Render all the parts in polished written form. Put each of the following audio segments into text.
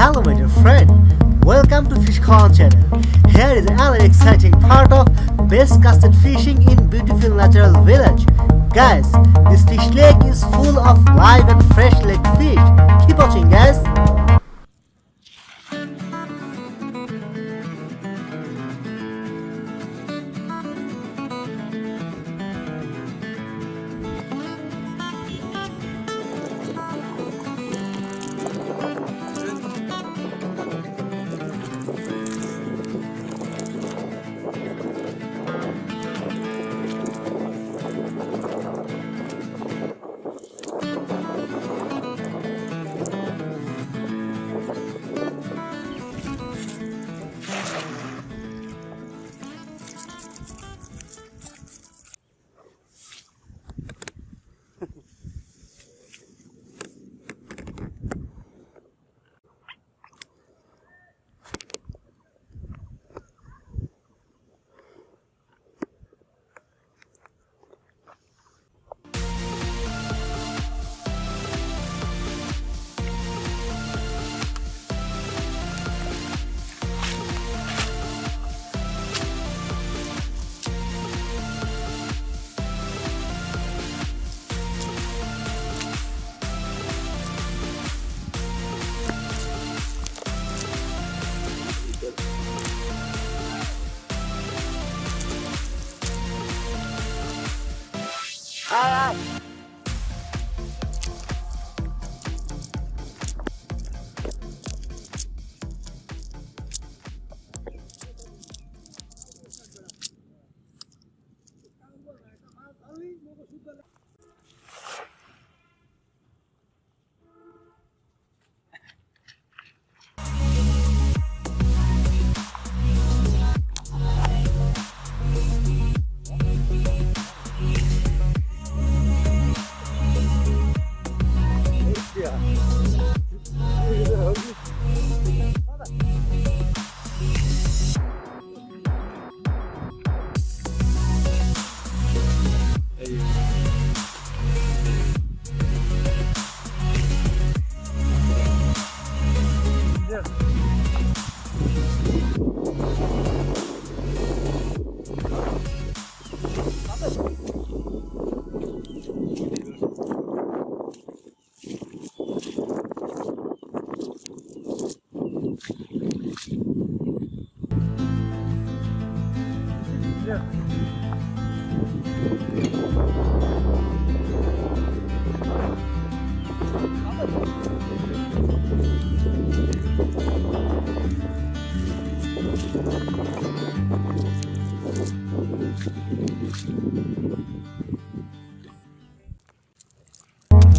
Hello my dear friend, welcome to Fisherman channel. Here is another exciting part of best casted fishing in beautiful natural village. Guys, this fish lake is full of live and fresh lake fish. Keep watching guys.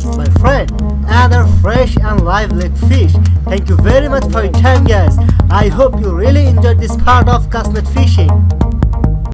My friend, another fresh and live lake fish. Thank you very much for your time guys. I hope you really enjoyed this part of cast net fishing.